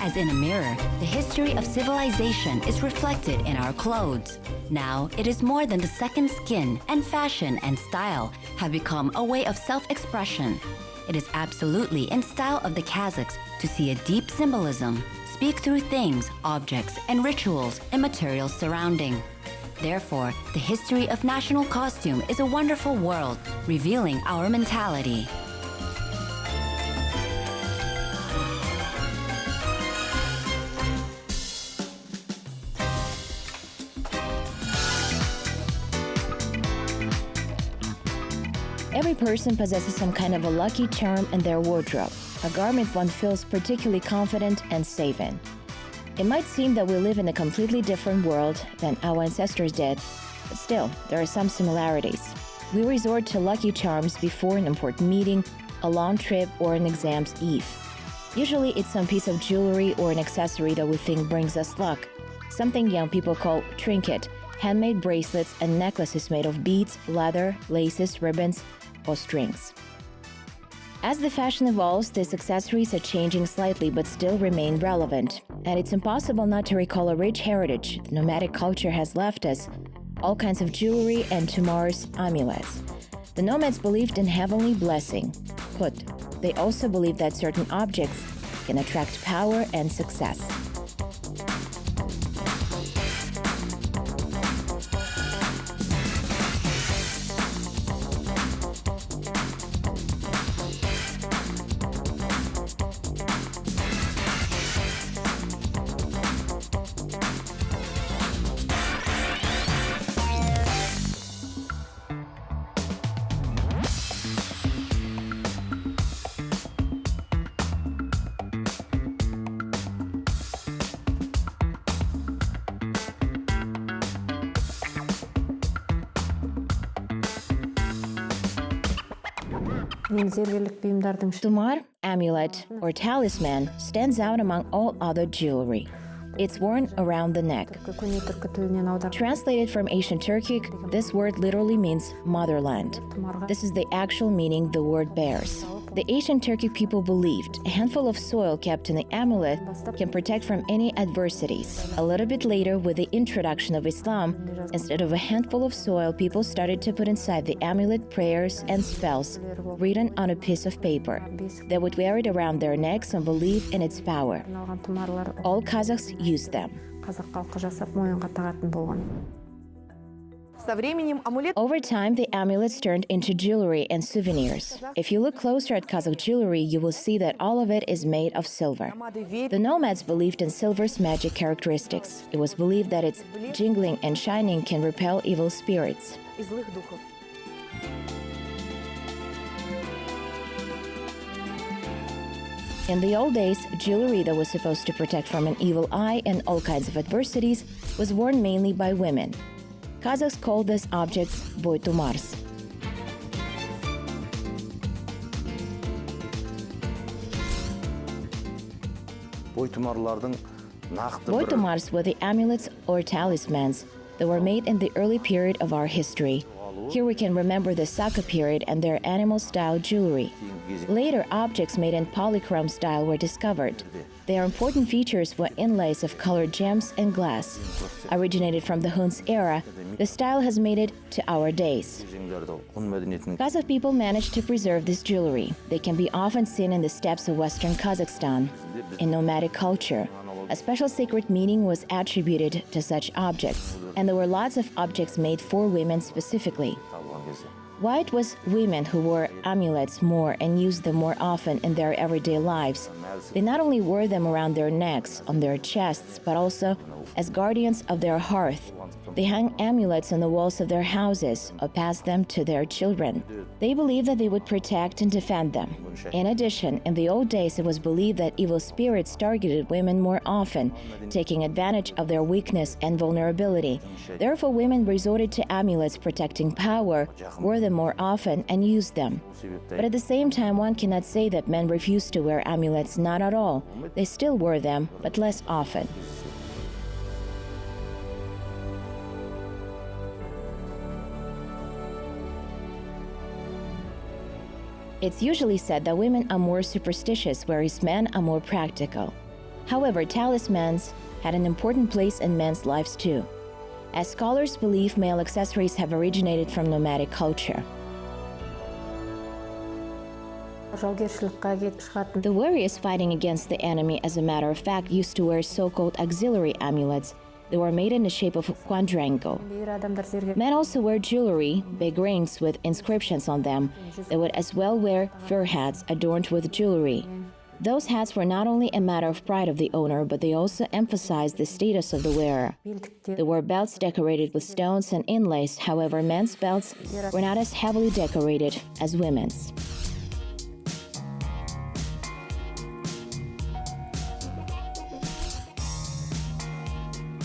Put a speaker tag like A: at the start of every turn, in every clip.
A: As in a mirror, the history of civilization is reflected in our clothes. Now, it is more than the second skin, and fashion and style have become a way of self-expression. It is absolutely in style of the Kazakhs to see a deep symbolism, speak through things, objects, and rituals and material surrounding. Therefore, the history of national costume is a wonderful world, revealing our mentality.
B: Every person possesses some kind of a lucky charm in their wardrobe, a garment one feels particularly confident and safe in. It might seem that we live in a completely different world than our ancestors did, but still, there are some similarities. We resort to lucky charms before an important meeting, a long trip, or an exam's eve. Usually, it's some piece of jewelry or an accessory that we think brings us luck, something young people call trinket, handmade bracelets and necklaces made of beads, leather, laces, ribbons, or strings. As the fashion evolves, these accessories are changing slightly but still remain relevant. And it's impossible not to recall a rich heritage the nomadic culture has left us, all kinds of jewelry and tomorrow's amulets. The nomads believed in heavenly blessing. Put, they also believed that certain objects can attract power and success. Tumar, amulet, or talisman stands out among all other jewelry. It's worn around the neck. Translated from ancient Turkic, this word literally means motherland. This is the actual meaning the word bears. The ancient Turkic people believed a handful of soil kept in the amulet can protect from any adversities. A little bit later, with the introduction of Islam, instead of a handful of soil, people started to put inside the amulet prayers and spells written on a piece of paper. They would wear it around their necks and believe in its power. All Kazakhs use them. Over time, the amulets turned into jewelry and souvenirs. If you look closer at Kazakh jewelry, you will see that all of it is made of silver. The nomads believed in silver's magic characteristics. It was believed that its jingling and shining can repel evil spirits. In the old days, jewelry that was supposed to protect from an evil eye and all kinds of adversities was worn mainly by women. Kazakhs call these objects boytumars. Boytumars were the amulets or talismans that were made in the early period of our history. Here we can remember the Saka period and their animal-style jewelry. Later, objects made in polychrome style were discovered. Their important features were inlays of colored gems and glass. Originated from the Huns era, the style has made it to our days. Kazakh people managed to preserve this jewelry. They can be often seen in the steppes of western Kazakhstan. In nomadic culture, a special sacred meaning was attributed to such objects, and there were lots of objects made for women specifically. Why it was women who wore amulets more and used them more often in their everyday lives. They not only wore them around their necks, on their chests, but also as guardians of their hearth. They hung amulets on the walls of their houses or passed them to their children. They believed that they would protect and defend them. In addition, in the old days it was believed that evil spirits targeted women more often, taking advantage of their weakness and vulnerability. Therefore, women resorted to amulets protecting power, wore them more often, and used them. But at the same time, one cannot say that men refused to wear amulets, not at all. They still wore them, but less often. It's usually said that women are more superstitious, whereas men are more practical. However, talismans had an important place in men's lives too, as scholars believe male accessories have originated from nomadic culture. The warriors fighting against the enemy, as a matter of fact, used to wear so-called auxiliary amulets. They were made in the shape of a quadrangle. Men also wear jewelry, big rings with inscriptions on them. They would as well wear fur hats adorned with jewelry. Those hats were not only a matter of pride of the owner, but they also emphasized the status of the wearer. They wore belts decorated with stones and inlays. However, men's belts were not as heavily decorated as women's.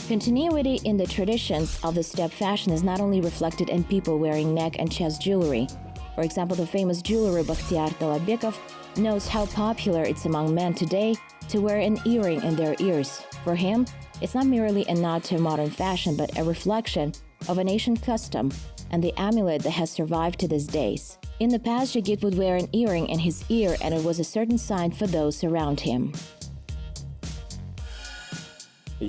B: Continuity in the traditions of the steppe fashion is not only reflected in people wearing neck and chest jewelry. For example, the famous jeweler Bakhtiar Talabekov knows how popular it's among men today to wear an earring in their ears. For him, it's not merely a nod to modern fashion, but a reflection of an ancient custom and the amulet that has survived to these days. In the past, Jigit would wear an earring in his ear, and it was a certain sign for those around him. I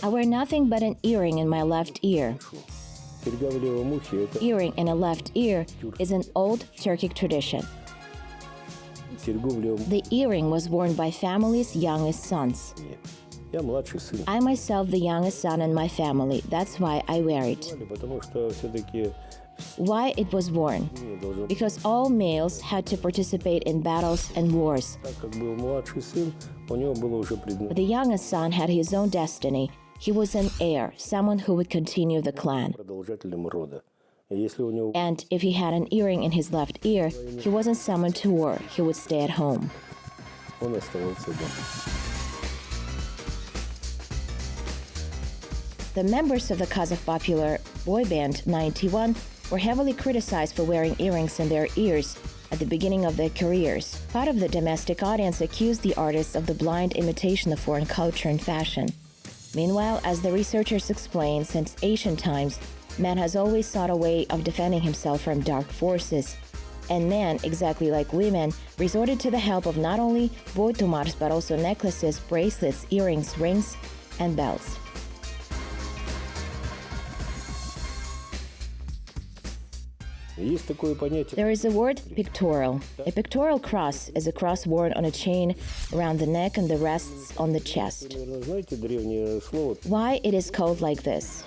B: wear nothing but an earring in my left ear. Earring in a left ear is an old Turkic tradition. The earring was worn by families' youngest sons. I myself the youngest son in my family, that's why I wear it. Why it was worn? Because all males had to participate in battles and wars. But the youngest son had his own destiny. He was an heir, someone who would continue the clan. And if he had an earring in his left ear, he wasn't summoned to war, he would stay at home. The members of the Kazakh popular boy band 91 were heavily criticized for wearing earrings in their ears at the beginning of their careers. Part of the domestic audience accused the artists of the blind imitation of foreign culture and fashion. Meanwhile, as the researchers explain, since ancient times, man has always sought a way of defending himself from dark forces. And men, exactly like women, resorted to the help of not only boitumars but also necklaces, bracelets, earrings, rings, and belts. There is a word pictorial. A pictorial cross is a cross worn on a chain around the neck and the rests on the chest. Why it is called like this?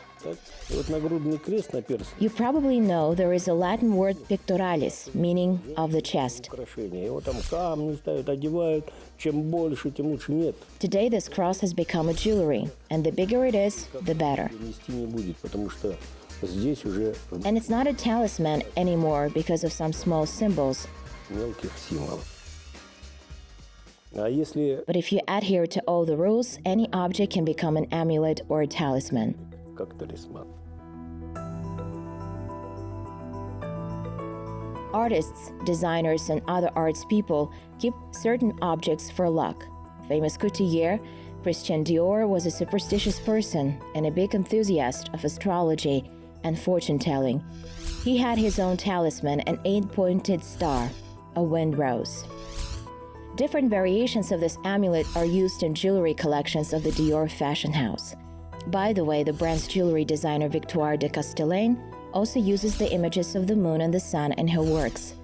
B: You probably know there is a Latin word pectoralis, meaning of the chest. Today this cross has become a jewelry, and the bigger it is, the better. And it's not a talisman anymore because of some small symbols. But if you adhere to all the rules, any object can become an amulet or a talisman. Artists, designers, and other arts people keep certain objects for luck. Famous couturier Christian Dior was a superstitious person and a big enthusiast of astrology and fortune-telling. He had his own talisman, an 8-pointed star, a wind rose. Different variations of this amulet are used in jewelry collections of the Dior fashion house. By the way, the brand's jewelry designer Victoire de Castellane also uses the images of the moon and the sun in her works.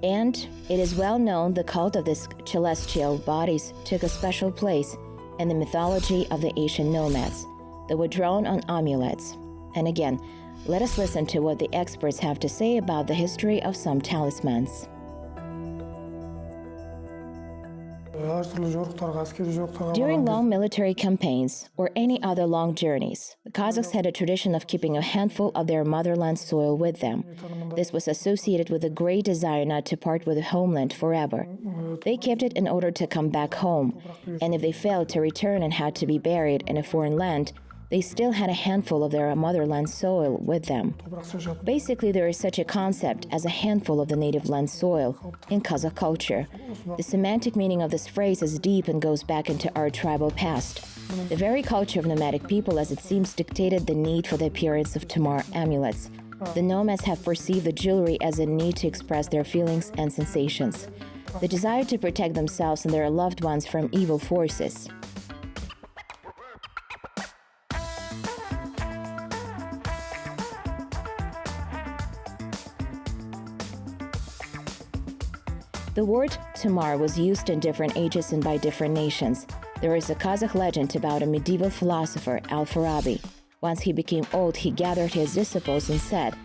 B: And it is well known the cult of these celestial bodies took a special place in the mythology of the Asian nomads that were drawn on amulets. And again, let us listen to what the experts have to say about the history of some talismans. During long military campaigns or any other long journeys, the Kazakhs had a tradition of keeping a handful of their motherland soil with them. This was associated with a great desire not to part with the homeland forever. They kept it in order to come back home, and if they failed to return and had to be buried in a foreign land, they still had a handful of their motherland soil with them. Basically, there is such a concept as a handful of the native land soil in Kazakh culture. The semantic meaning of this phrase is deep and goes back into our tribal past. The very culture of nomadic people, as it seems, dictated the need for the appearance of tamar amulets. The nomads have perceived the jewelry as a need to express their feelings and sensations. the desire to protect themselves and their loved ones from evil forces. The word Tamar was used in different ages and by different nations. There is a Kazakh legend about a medieval philosopher, Al-Farabi. Once he became old, he gathered his disciples and said,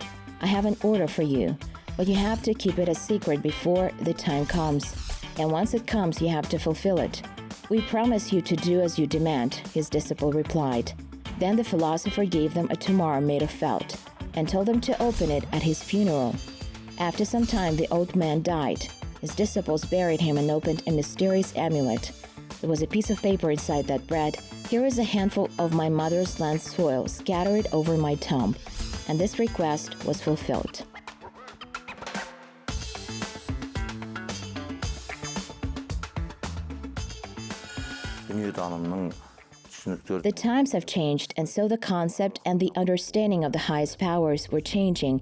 B: "I have an order for you, but you have to keep it a secret before the time comes. And once it comes, you have to fulfill it. We promise you to do as you demand," his disciple replied. Then the philosopher gave them a tamar made of felt and told them to open it at his funeral. After some time, the old man died. His disciples buried him and opened a mysterious amulet. There was a piece of paper inside that read, "Here is a handful of my mother's land soil scattered over my tomb." And this request was fulfilled. The times have changed, and so the concept and the understanding of the highest powers were changing.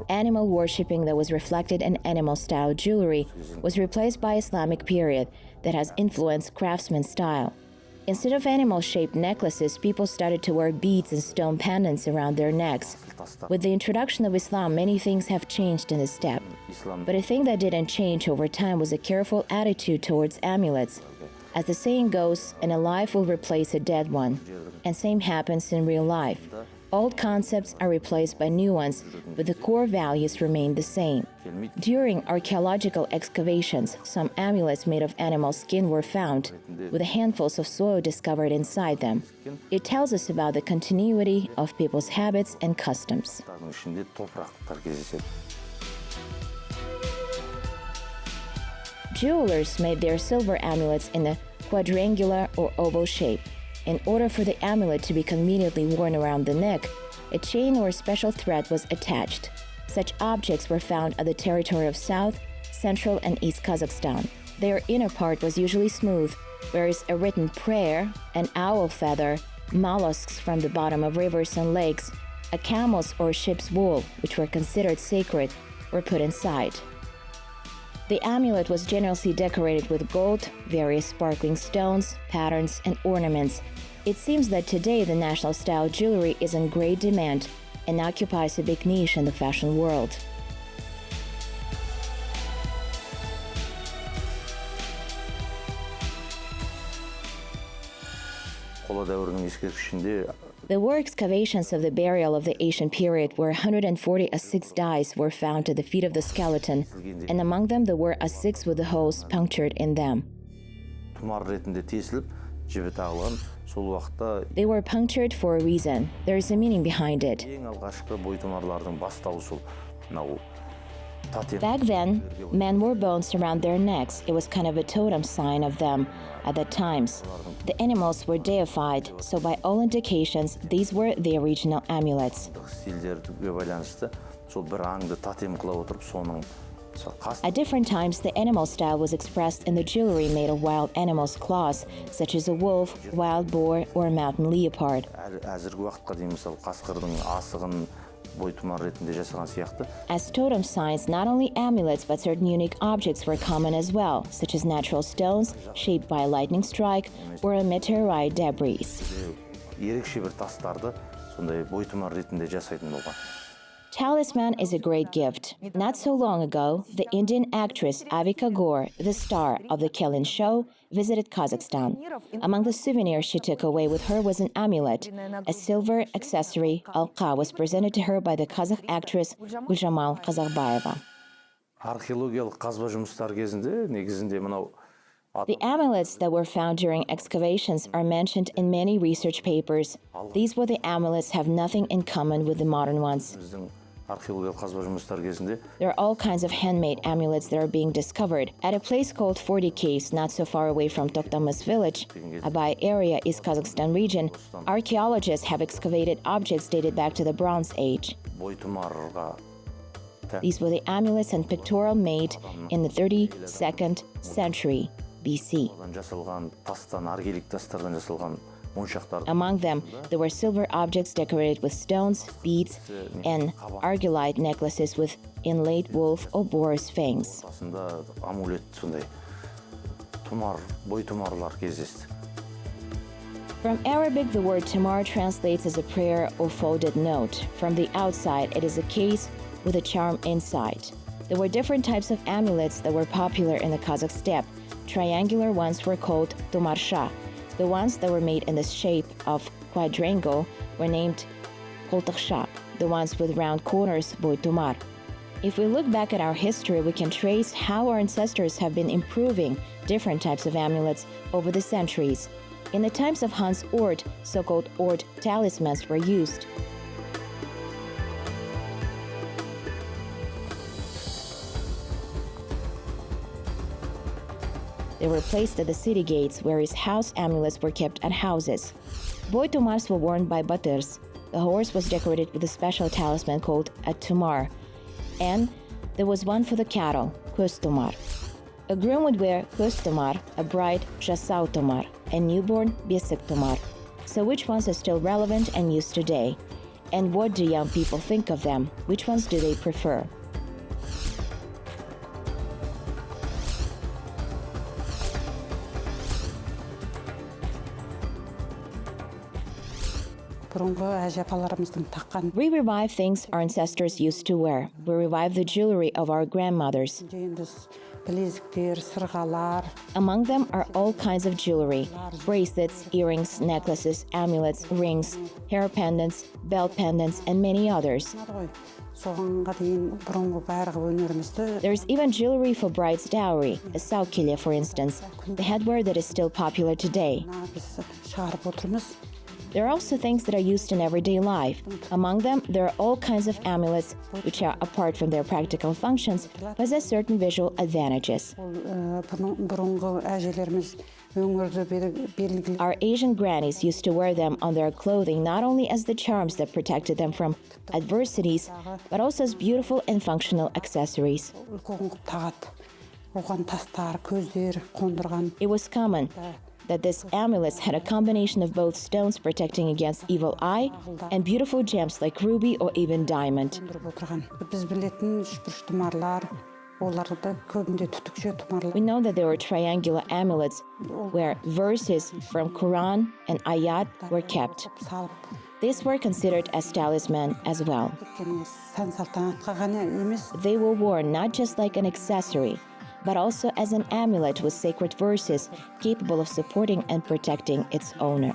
B: Animal worshipping that was reflected in animal-style jewelry was replaced by Islamic period that has influenced craftsman style. Instead of animal-shaped necklaces, people started to wear beads and stone pendants around their necks. With the introduction of Islam, many things have changed in this step. But a thing that didn't change over time was a careful attitude towards amulets. As the saying goes, an alive will replace a dead one. And same happens in real life. Old concepts are replaced by new ones, but the core values remain the same. During archaeological excavations, some amulets made of animal skin were found, with handfuls of soil discovered inside them. It tells us about the continuity of people's habits and customs. Jewelers made their silver amulets in a quadrangular or oval shape. In order for the amulet to be conveniently worn around the neck, a chain or a special thread was attached. Such objects were found at the territory of South, Central, and East Kazakhstan. Their inner part was usually smooth, whereas a written prayer, an owl feather, mollusks from the bottom of rivers and lakes, a camel's or ship's wool, which were considered sacred, were put inside. The amulet was generously decorated with gold, various sparkling stones, patterns, and ornaments. It seems that today the national style jewelry is in great demand and occupies a big niche in the fashion world. There were excavations of the burial of the Asian period where 140 A6 dies were found at the feet of the skeleton, and among them there were A6 with the holes punctured in them. They were punctured for a reason. There is a meaning behind it. Back then, men wore bones around their necks. It was kind of a totem sign of them at that times. The animals were deified, so by all indications, these were the original amulets. At different times, the animal style was expressed in the jewelry made of wild animals' claws, such as a wolf, wild boar, or a mountain leopard. As totem signs, not only amulets but certain unique objects were common as well, such as natural stones shaped by a lightning strike or a meteorite debris. Talisman is a great gift. Not so long ago, the Indian actress Avika Gore, the star of the Kelin show, visited Kazakhstan. Among the souvenirs she took away with her was an amulet. A silver accessory, alqa, was presented to her by the Kazakh actress Guljamal Kazakbayeva. The amulets that were found during excavations are mentioned in many research papers. These were the amulets have nothing in common with the modern ones. There are all kinds of handmade amulets that are being discovered. At a place called 40 Caves, not so far away from Toktamas village, Abay area, East Kazakhstan region, archaeologists have excavated objects dated back to the Bronze Age. These were the amulets and pictorial made in the 32nd century BC. Among them, there were silver objects decorated with stones, beads, and argillite necklaces with inlaid wolf or boar's fangs. From Arabic, the word tamar translates as a prayer or folded note. From the outside, it is a case with a charm inside. There were different types of amulets that were popular in the Kazakh steppe. Triangular ones were called tumarsha. The ones that were made in the shape of quadrangle were named koltaksha. The ones with round corners, boytumar. If we look back at our history, we can trace how our ancestors have been improving different types of amulets over the centuries. In the times of Hans Ort, so-called Ort talismans were used. They were placed at the city gates, whereas house amulets were kept at houses. Boytumars were worn by batirs. The horse was decorated with a special talisman called a tumar, and there was one for the cattle, kustumar. A groom would wear kustumar, a bride jasautumar, and newborn bisiktumar. So which ones are still relevant and used today? And what do young people think of them? Which ones do they prefer? We revive things our ancestors used to wear. We revive the jewelry of our grandmothers. Among them are all kinds of jewelry: bracelets, earrings, necklaces, amulets, rings, hair pendants, belt pendants, and many others. There's even jewelry for bride's dowry, a saukilya, for instance, the headwear that is still popular today. There are also things that are used in everyday life. Among them, there are all kinds of amulets which are, apart from their practical functions, possess certain visual advantages. Our Asian grannies used to wear them on their clothing not only as the charms that protected them from adversities, but also as beautiful and functional accessories. It was common that these amulets had a combination of both stones protecting against evil eye and beautiful gems like ruby or even diamond. We know that there were triangular amulets where verses from Quran and ayat were kept. These were considered as talisman as well. They were worn not just like an accessory, but also as an amulet with sacred verses capable of supporting and protecting its owner.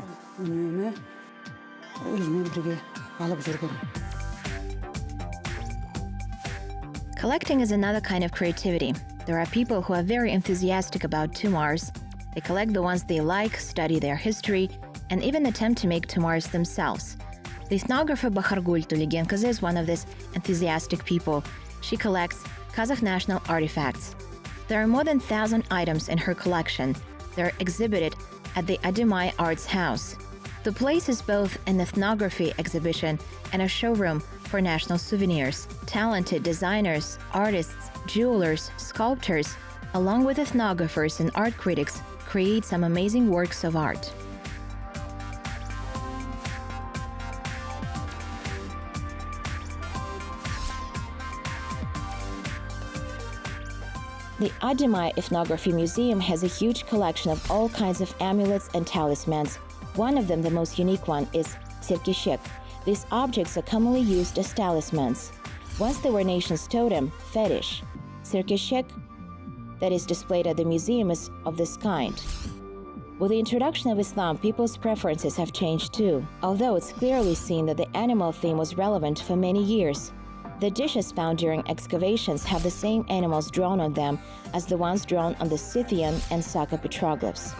B: Collecting is another kind of creativity. There are people who are very enthusiastic about tumars. They collect the ones they like, study their history, and even attempt to make tumars themselves. The ethnographer Bahargul Tuligenkaze is one of these enthusiastic people. She collects Kazakh national artifacts. There are more than 1,000 items in her collection. They're exhibited at the Adimai Arts House. The place is both an ethnography exhibition and a showroom for national souvenirs. Talented designers, artists, jewelers, sculptors, along with ethnographers and art critics, create some amazing works of art. The Adimai Ethnography Museum has a huge collection of all kinds of amulets and talismans. One of them, the most unique one, is sirkishek. These objects are commonly used as talismans. Once they were nation's totem, fetish. Sirkishek that is displayed at the museum is of this kind. With the introduction of Islam, people's preferences have changed too, although it's clearly seen that the animal theme was relevant for many years. The dishes found during excavations have the same animals drawn on them as the ones drawn on the Scythian and Saka petroglyphs.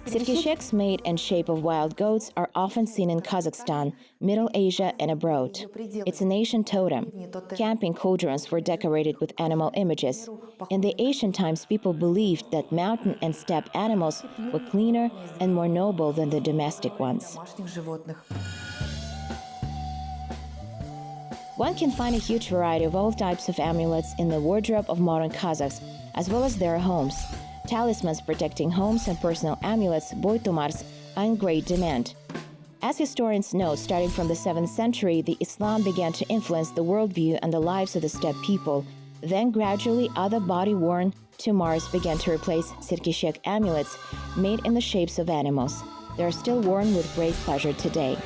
B: Sirkisheks made in shape of wild goats are often seen in Kazakhstan, Middle Asia, and abroad. It's a nation totem. Camping cauldrons were decorated with animal images. In the ancient times, people believed that mountain and steppe animals were cleaner and more noble than the domestic ones. One can find a huge variety of all types of amulets in the wardrobe of modern Kazakhs, as well as their homes. Talismans protecting homes and personal amulets, boytumars, are in great demand. As historians note, starting from the 7th century, the Islam began to influence the worldview and the lives of the steppe people. Then gradually, other body-worn tumars began to replace sirkishek amulets made in the shapes of animals. They are still worn with great pleasure today.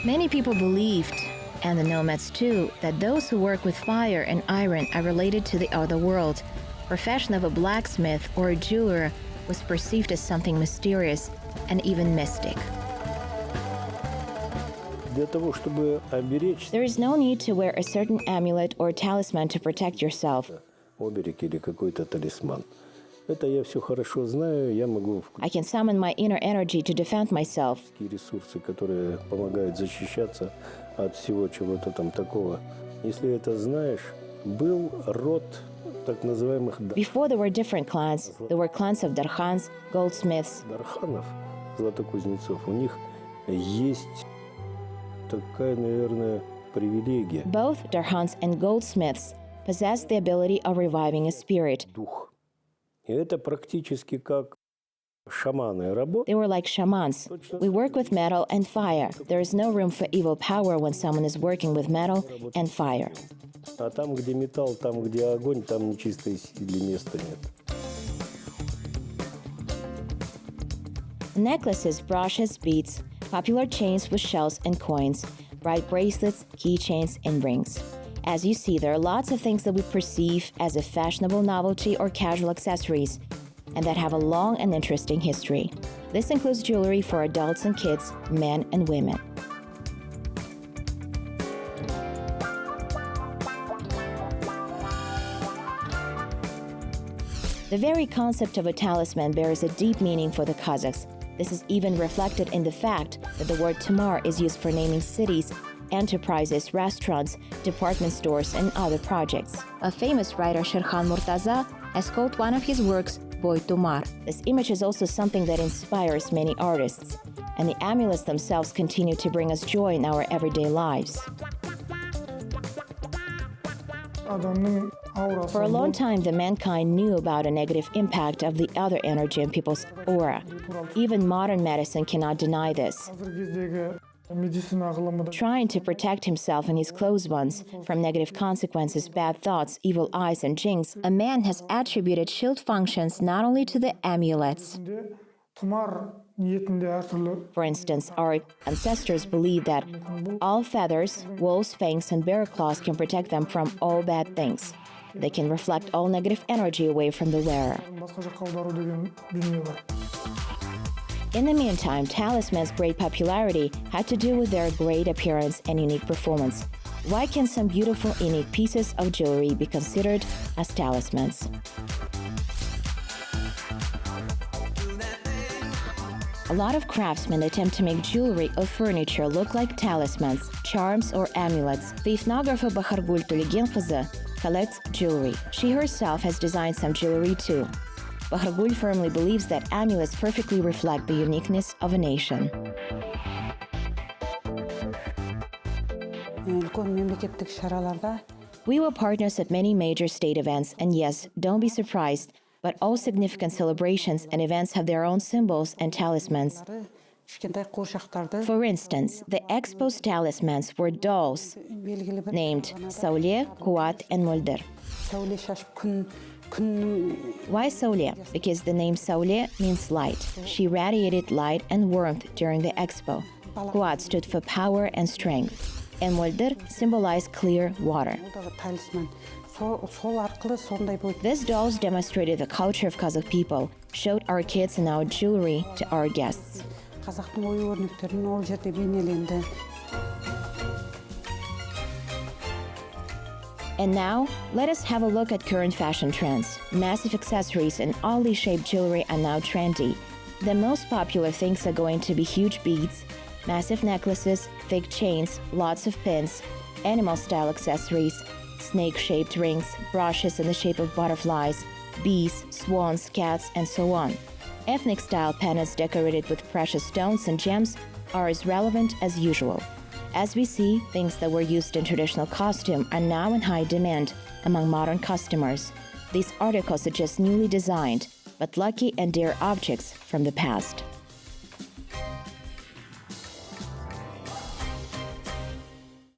B: Many people believed, and the nomads too, that those who work with fire and iron are related to the other world. Profession of a blacksmith or a jeweler was perceived as something mysterious and even mystic. There is no need to wear a certain amulet or talisman to protect yourself. I can summon my inner energy to defend myself. Before there were different clans, there were clans of darkhans, goldsmiths. Both darkhans and goldsmiths possess the ability of reviving a spirit. They were like shamans. We work with metal and fire. There is no room for evil power when someone is working with metal and fire. Necklaces, brooches, beads, popular chains with shells and coins, bright bracelets, keychains, and rings. As you see, there are lots of things that we perceive as a fashionable novelty or casual accessories, and that have a long and interesting history. This includes jewelry for adults and kids, men and women. The very concept of a talisman bears a deep meaning for the Kazakhs. This is even reflected in the fact that the word tamar is used for naming cities, enterprises, restaurants, department stores, and other projects. A famous writer, Sherkhan Murtaza, has called one of his works Boy Tumar. This image is also something that inspires many artists, and the amulets themselves continue to bring us joy in our everyday lives. For a long time, the mankind knew about a negative impact of the other energy in people's aura. Even modern medicine cannot deny this. Trying to protect himself and his close ones from negative consequences, bad thoughts, evil eyes, and jinx, a man has attributed shield functions not only to the amulets. For instance, our ancestors believed that all feathers, wolves' fangs, and bear claws can protect them from all bad things. They can reflect all negative energy away from the wearer. In the meantime, talismans' great popularity had to do with their great appearance and unique performance. Why can some beautiful, unique pieces of jewelry be considered as talismans? A lot of craftsmen attempt to make jewelry or furniture look like talismans, charms, or amulets. The ethnographer Bahargul Tuliginkızı collects jewelry. She herself has designed some jewelry too. Bahargul firmly believes that amulets perfectly reflect the uniqueness of a nation. We were partners at many major state events, and yes, don't be surprised, but all significant celebrations and events have their own symbols and talismans. For instance, the Expo's talismans were dolls named Saule, Kuat, and Mulder. Why Saule? Because the name Saule means light. She radiated light and warmth during the Expo. Kuat stood for power and strength, and Mulder symbolized clear water. These dolls demonstrated the culture of Kazakh people, showed our kids and our jewelry to our guests. And now, let us have a look at current fashion trends. Massive accessories and oddly shaped jewelry are now trendy. The most popular things are going to be huge beads, massive necklaces, thick chains, lots of pins, animal-style accessories, snake-shaped rings, brooches in the shape of butterflies, bees, swans, cats, and so on. Ethnic-style pendants decorated with precious stones and gems are as relevant as usual. As we see, things that were used in traditional costume are now in high demand among modern customers. These articles are just newly designed, but lucky and dear objects from the past.